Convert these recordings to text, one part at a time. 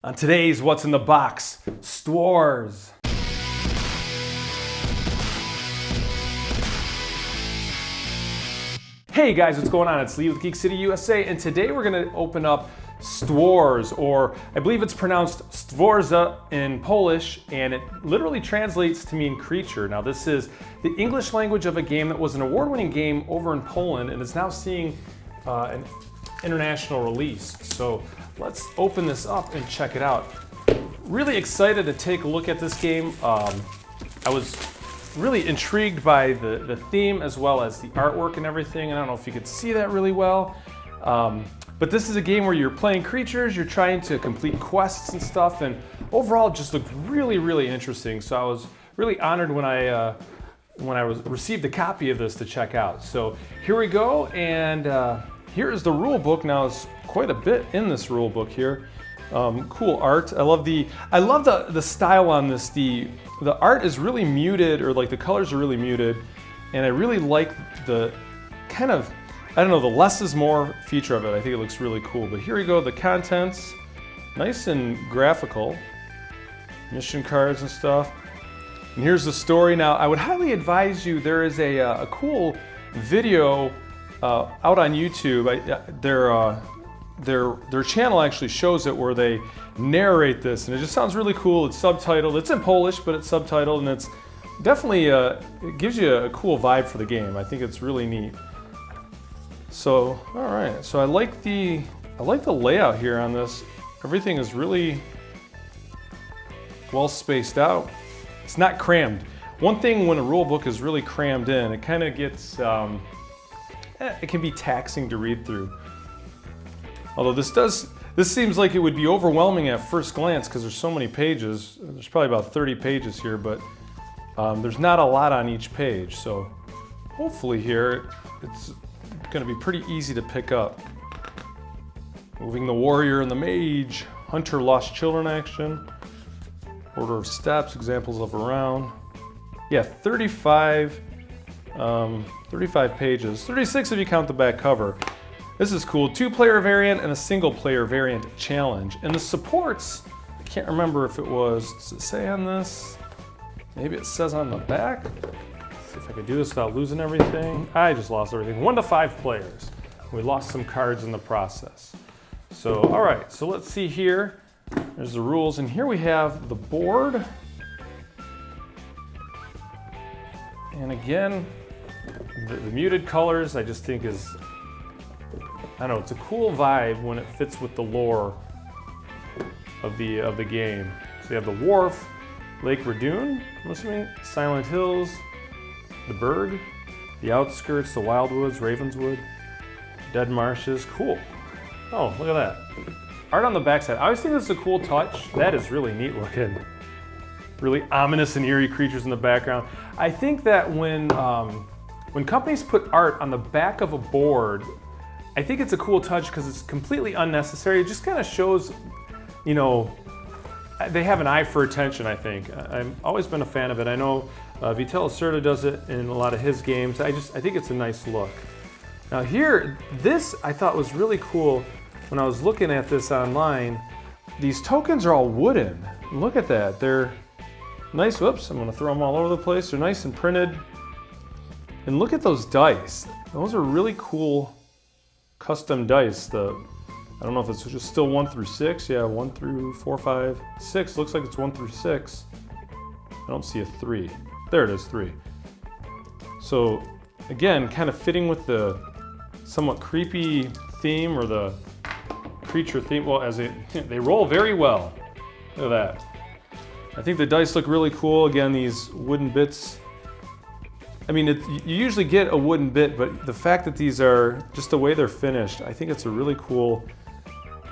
On today's What's in the Box, Stworze. Hey guys, what's going on? It's Lee with Geek City USA, and today we're gonna open up Stworze, or I believe it's pronounced Stworze in Polish, and it literally translates to mean creature. Now this is the English language of a game that was an award-winning game over in Poland, and is now seeing an international release. So let's open this up and check it out. Really excited to take a look at this game. I was really intrigued by the theme as well as the artwork and everything. I don't know if you could see that really well. But this is a game where you're playing creatures, you're trying to complete quests and stuff, and overall it just looked really, really interesting. So I was really honored when I received a copy of this to check out. So here we go, and here is the rule book. Now it's quite a bit in this rule book here. Cool art. I love the style on this. The art is really muted, or like the colors are really muted, and I really like the kind of, I don't know, the less is more feature of it. I think it looks really cool. But here we go, the contents, nice and graphical, mission cards and stuff. And here's the story. Now I would highly advise you, there is a cool video out on YouTube. Their channel actually shows it, where they narrate this, and it just sounds really cool. It's subtitled. It's in Polish, but it's subtitled, and it's definitely it gives you a cool vibe for the game. I think it's really neat. So, all right. So I like the layout here on this. Everything is really well spaced out. It's not crammed. One thing when a rule book is really crammed in, it kind of gets it can be taxing to read through. Although this seems like it would be overwhelming at first glance because there's so many pages. There's probably about 30 pages here, but there's not a lot on each page. So hopefully here it's going to be pretty easy to pick up. Moving the warrior and the mage, hunter lost children action, order of steps, examples of a round. Yeah, 35 pages, 36 if you count the back cover. This is cool. 2-player variant and a single-player variant challenge. And the supports, I can't remember if it was, does it say on this? Maybe it says on the back. Let's see if I could do this without losing everything. I just lost everything. 1 to 5 players. We lost some cards in the process. So, all right, so let's see here. There's the rules, and here we have the board. And again, the muted colors I just think is, I don't know, it's a cool vibe when it fits with the lore of the game. So you have the Wharf, Lake Redoon, I'm assuming, Silent Hills, the Berg, the Outskirts, the Wildwoods, Ravenswood, Dead Marshes. Cool. Oh, look at that. Art on the backside. I always think this is a cool touch. That is really neat looking. Really ominous and eerie creatures in the background. I think that when companies put art on the back of a board, I think it's a cool touch because it's completely unnecessary. It just kind of shows, you know, they have an eye for attention, I think. I've always been a fan of it. I know Sforza does it in a lot of his games. I think it's a nice look. Now here, this I thought was really cool when I was looking at this online. These tokens are all wooden. Look at that. They're nice. Whoops, I'm going to throw them all over the place. They're nice and printed. And look at those dice. Those are really cool custom dice. I don't know if it's just still 1 through 6. Yeah, 1 through 4, 5, 6. Looks like it's 1 through 6. I don't see a 3. There it is, 3. So again, kind of fitting with the somewhat creepy theme, or the creature theme. Well, as they roll very well. Look at that. I think the dice look really cool. Again, these wooden bits. I mean, you usually get a wooden bit, but the fact that these are just the way they're finished, I think it's a really cool,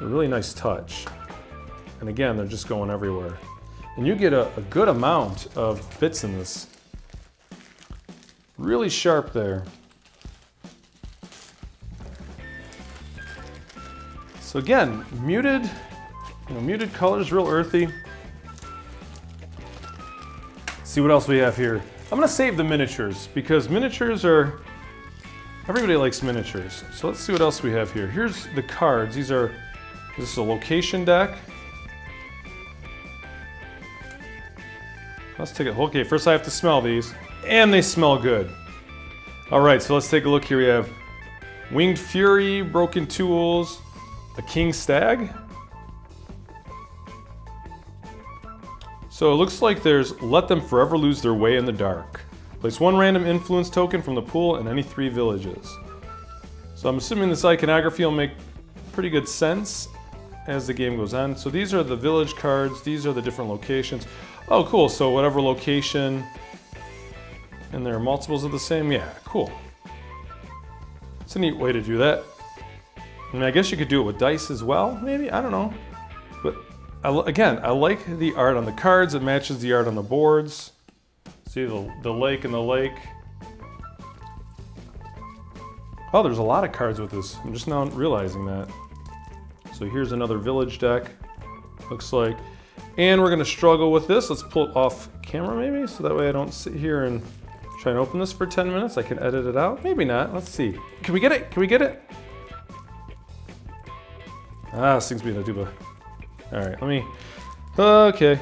a really nice touch. And again, they're just going everywhere. And you get a good amount of bits in this. Really sharp there. So again, muted colors, real earthy. Let's see what else we have here. I'm gonna save the miniatures because miniatures are, everybody likes miniatures. So let's see what else we have here. Here's the cards. This is a location deck. Let's take it. Okay, first I have to smell these, and they smell good. All right, so let's take a look here. We have Winged Fury, Broken Tools, a King Stag. So it looks like there's Let Them Forever Lose Their Way in the Dark. Place 1 random influence token from the pool in any 3 villages. So I'm assuming this iconography will make pretty good sense as the game goes on. So these are the village cards. These are the different locations. Oh, cool. So whatever location, and there are multiples of the same. Yeah, cool. It's a neat way to do that. I mean, I guess you could do it with dice as well, maybe? I don't know. But again, I like the art on the cards. It matches the art on the boards. See the lake and the lake. Oh, there's a lot of cards with this. I'm just now realizing that. So here's another village deck, looks like. And we're gonna struggle with this. Let's pull it off camera maybe, so that way I don't sit here and try and open this for 10 minutes. I can edit it out. Maybe not, let's see. Can we get it? Can we get it? Ah, this thing's being a duba. All right, let me, okay.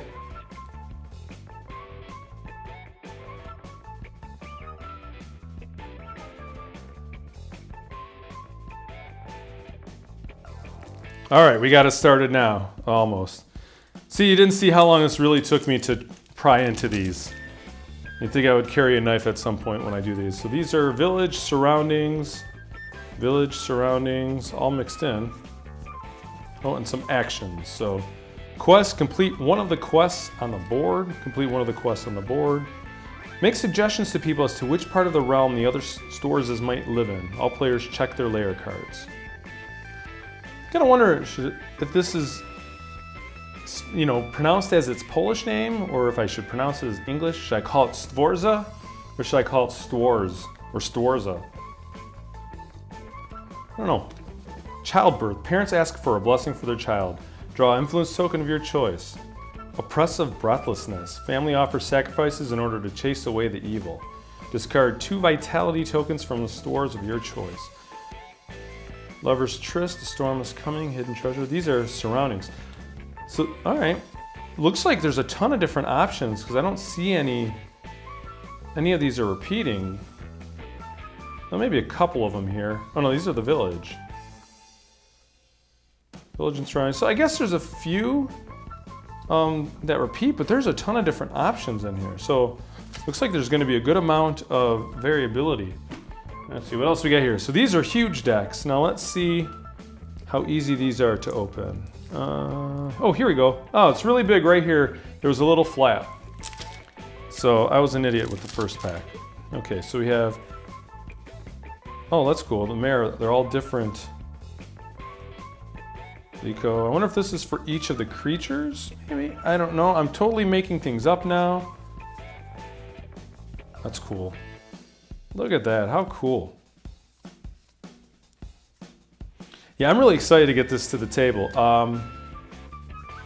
All right, we got it started now, almost. See, you didn't see how long this really took me to pry into these. You'd think I would carry a knife at some point when I do these. So these are village surroundings, all mixed in. Oh, and some actions. So quest, complete one of the quests on the board. Make suggestions to people as to which part of the realm the other Stworzes might live in. All players check their layer cards. I kind of wonder if this is, you know, pronounced as its Polish name, or if I should pronounce it as English. Should I call it Stworze, or should I call it Stworze, or Stworza? I don't know. Childbirth. Parents ask for a blessing for their child. Draw an influence token of your choice. Oppressive breathlessness. Family offers sacrifices in order to chase away the evil. Discard 2 vitality tokens from the stores of your choice. Lover's Tryst, the storm is coming, hidden treasure. These are surroundings. So, all right. Looks like there's a ton of different options because I don't see any of these are repeating. Well, maybe a couple of them here. Oh no, these are the village. Village and surroundings. So I guess there's a few that repeat, but there's a ton of different options in here. So looks like there's gonna be a good amount of variability. Let's see what else we got here. So these are huge decks. Now let's see how easy these are to open. Oh, here we go. Oh, it's really big right here. There was a little flap. So I was an idiot with the first pack. Okay, so we have, oh, that's cool. The mare, they're all different. Lico. I wonder if this is for each of the creatures, maybe? I don't know. I'm totally making things up now. That's cool. Look at that, how cool. Yeah, I'm really excited to get this to the table.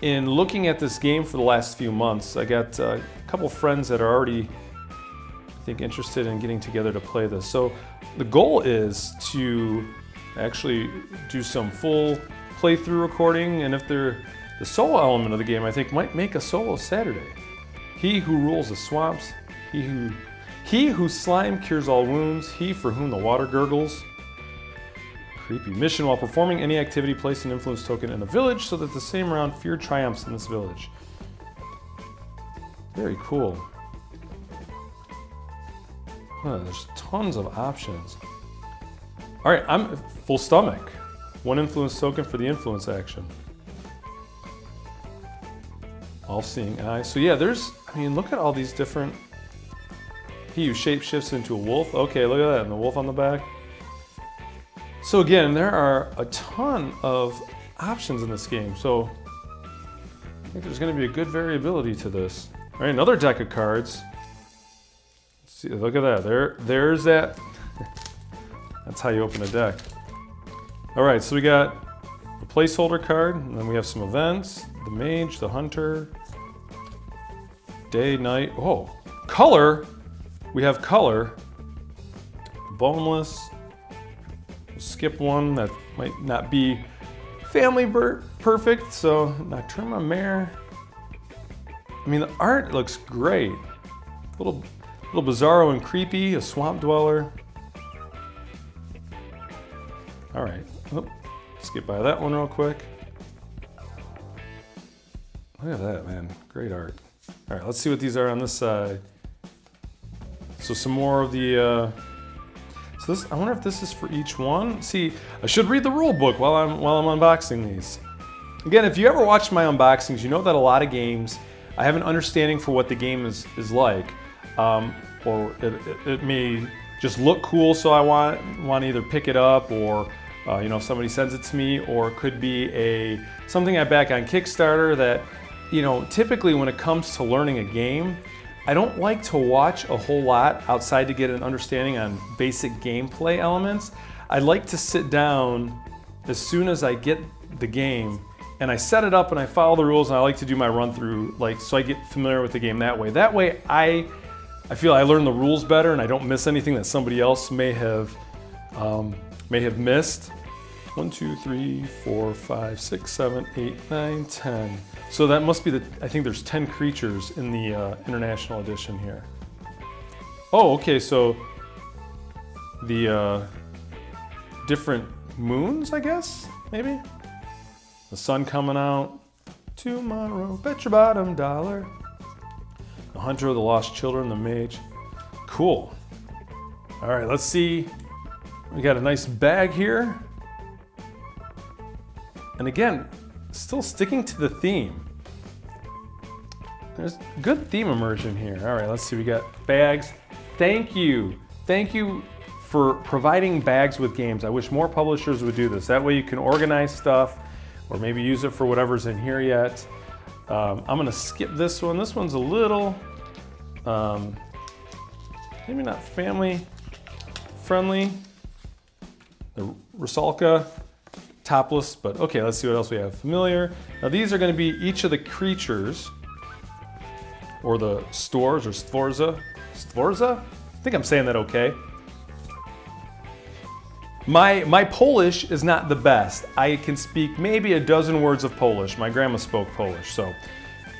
In looking at this game for the last few months, I got a couple friends that are already, I think, interested in getting together to play this. So the goal is to actually do some full playthrough recording, and if they're the solo element of the game, I think might make a solo Saturday. He who rules the swamps, he whose slime cures all wounds, he for whom the water gurgles. Creepy. Mission: while performing any activity, place an influence token in a village so that the same round fear triumphs in this village. Very cool. There's tons of options. All right, I'm full stomach. 1 influence token for the influence action. All-seeing eye. So yeah, there's, I mean, look at all these different. He who shapeshifts into a wolf. Okay, look at that, and the wolf on the back. So again, there are a ton of options in this game. So I think there's going to be a good variability to this. All right, another deck of cards. Let's see, look at that. There's that. That's how you open a deck. All right, so we got a placeholder card, and then we have some events. The mage, the hunter, day, night. Oh, color. We have color. Boneless. We'll skip one that might not be family perfect. So Nocturna Mare. I mean, the art looks great. A little bizarro and creepy, a swamp dweller. All right, skip by that one real quick. Look at that, man, great art. All right, let's see what these are on this side. So some more of the, so this, I wonder if this is for each one. See, I should read the rule book while I'm unboxing these. Again, if you ever watched my unboxings, you know that a lot of games, I have an understanding for what the game is like. Or it may just look cool, so I want to either pick it up, or you know, if somebody sends it to me, or it could be something I back on Kickstarter that, you know, typically when it comes to learning a game, I don't like to watch a whole lot outside to get an understanding on basic gameplay elements. I like to sit down as soon as I get the game and I set it up and I follow the rules, and I like to do my run through, like, so I get familiar with the game that way. That way I feel I learn the rules better and I don't miss anything that somebody else may have missed. 1, 2, 3, 4, 5, 6, 7, 8, 9, 10. So that must be I think there's 10 creatures in the International Edition here. Oh, okay, so the different moons, I guess, maybe? The sun coming out tomorrow, bet your bottom dollar. The Hunter of the Lost Children, the Mage. Cool. All right, let's see. We got a nice bag here. And again, still sticking to the theme. There's good theme immersion here. All right, let's see, we got bags. Thank you for providing bags with games. I wish more publishers would do this. That way you can organize stuff, or maybe use it for whatever's in here yet. I'm gonna skip this one. This one's a little, maybe not family friendly. The Rusalka. Topless, but okay, let's see what else we have. Familiar. Now these are going to be each of the creatures, or the Stworze or Sforza. Stworze? I think I'm saying that okay. My Polish is not the best. I can speak maybe a dozen words of Polish. My grandma spoke Polish, so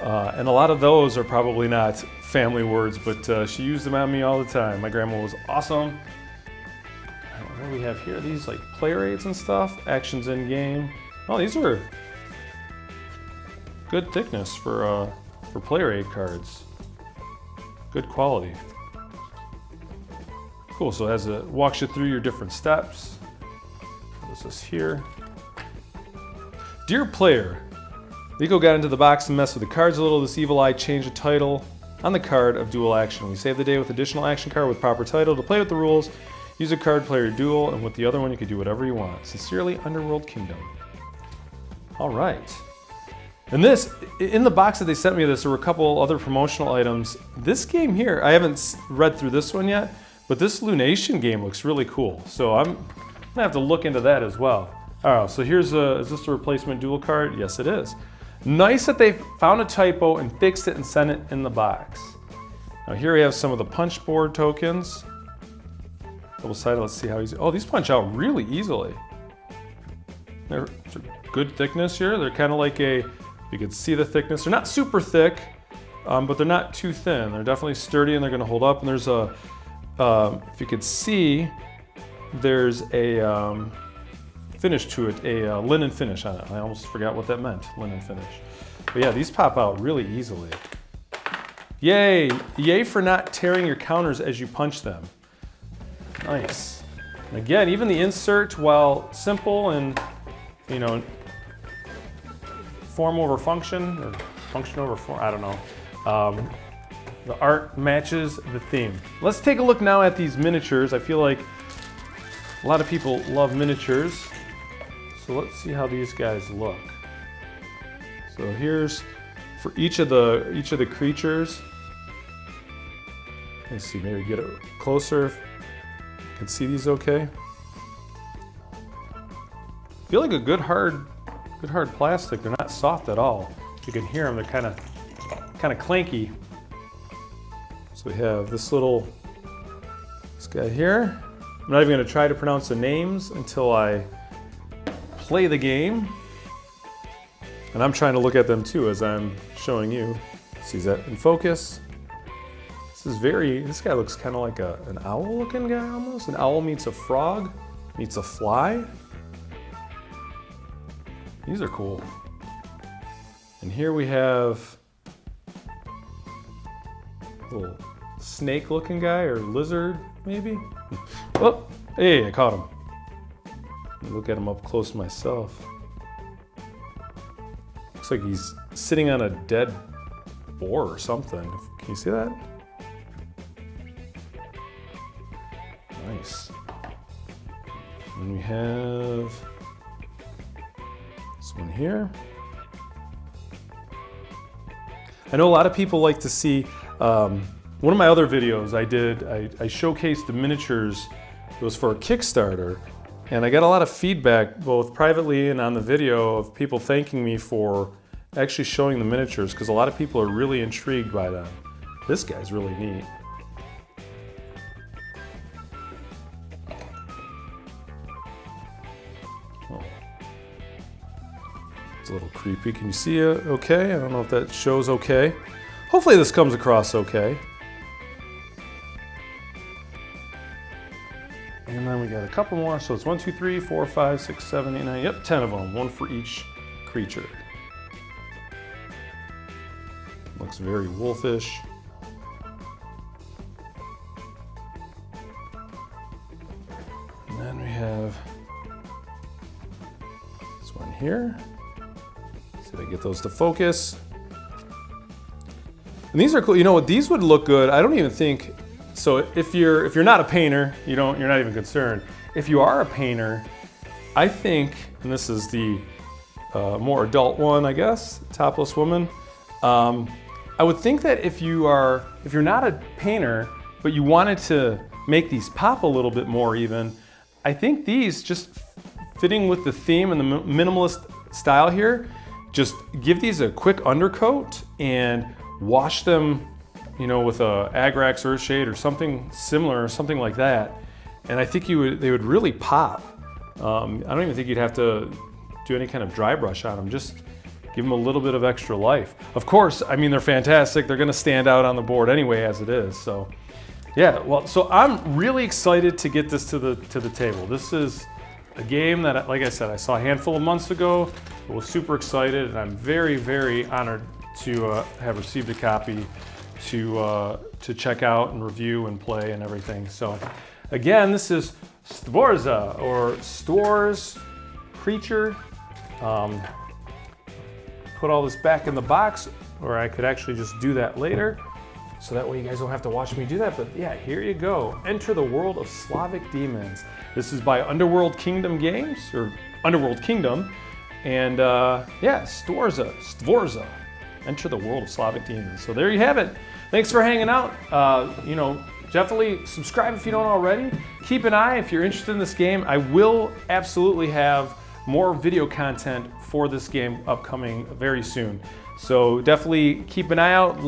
and a lot of those are probably not family words, but she used them on me all the time. My grandma was awesome. What do we have here? These like player aids and stuff. Actions in game. Oh, these are good thickness for player aid cards. Good quality. Cool. So as it walks you through your different steps. What's this here? Dear player, Nico got into the box and messed with the cards a little. This evil eye changed the title on the card of dual action. We saved the day with additional action card with proper title. To play with the rules, use a card, play your duel, and with the other one you can do whatever you want. Sincerely, Underworld Kingdom. All right. And this, in the box that they sent me this, there were a couple other promotional items. This game here, I haven't read through this one yet, but this Lunation game looks really cool. So I'm gonna have to look into that as well. All right, so here's is this a replacement duel card? Yes, it is. Nice that they found a typo and fixed it and sent it in the box. Now here we have some of the punch board tokens. Double-sided, let's see how easy. Oh, these punch out really easily. They're good thickness here. They're kind of like you can see the thickness. They're not super thick, but they're not too thin. They're definitely sturdy and they're gonna hold up. And there's if you could see, there's a finish to it, a linen finish on it. I almost forgot what that meant, linen finish. But yeah, these pop out really easily. Yay, yay for not tearing your counters as you punch them. Nice. And again, even the insert, while simple and, you know, form over function, or function over form, I don't know. The art matches the theme. Let's take a look now at these miniatures. I feel like a lot of people love miniatures. So let's see how these guys look. So here's for each of the creatures. Let's see, maybe get it closer. Can see these okay? Feel like a good hard plastic. They're not soft at all. You can hear them. They're kind of clanky. So we have this guy here. I'm not even going to try to pronounce the names until I play the game. And I'm trying to look at them too as I'm showing you. See, is that in focus? This guy looks kind of like an owl looking guy almost. An owl meets a frog, meets a fly. These are cool. And here we have a little snake looking guy or lizard maybe. Oh, hey, I caught him. Look at him up close myself. Looks like he's sitting on a dead boar or something. Can you see that? Nice. And we have this one here. I know a lot of people like to see, one of my other videos I showcased the miniatures. It was for a Kickstarter. And I got a lot of feedback, both privately and on the video, of people thanking me for actually showing the miniatures, because a lot of people are really intrigued by them. This guy's really neat. Oh. It's a little creepy. Can you see it okay? I don't know if that shows okay. Hopefully this comes across okay. And then we got a couple more. So it's 1, 2, 3, 4, 5, 6, 7, 8, 9. Yep, 10 of them. One for each creature. Looks very wolfish. And then we have this one here. See if I get those to focus. And these are cool. You know what? These would look good. I don't even think. So if you're not a painter, you're not even concerned. If you are a painter, I think, and this is the more adult one, I guess, topless woman. I would think that if you're not a painter, but you wanted to make these pop a little bit more even, I think these, just fitting with the theme and the minimalist style here, just give these a quick undercoat and wash them, with a Agrax Earthshade or something similar, or something like that. And I think they would really pop. I don't even think you'd have to do any kind of dry brush on them. Just give them a little bit of extra life. Of course, I mean, they're fantastic. They're gonna stand out on the board anyway as it is. So yeah, well, so I'm really excited to get this to the table. This is a game that, like I said, I saw a handful of months ago. I was super excited, and I'm very, very honored to have received a copy to check out and review and play and everything. So again, this is Stworze, or Stworze creature. Put all this back in the box, or I could actually just do that later, so that way you guys don't have to watch me do that. But yeah, here you go. Enter the world of Slavic demons. This is by Underworld Kingdom Games, or Underworld Kingdom. And yeah, Stworze. Enter the world of Slavic demons. So there you have it. Thanks for hanging out. Definitely subscribe if you don't already. Keep an eye if you're interested in this game. I will absolutely have more video content for this game upcoming very soon. So definitely keep an eye out,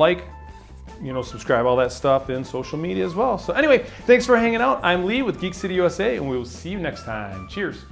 subscribe, all that stuff in social media as well. So anyway, thanks for hanging out. I'm Lee with Geek City USA, and we will see you next time. Cheers.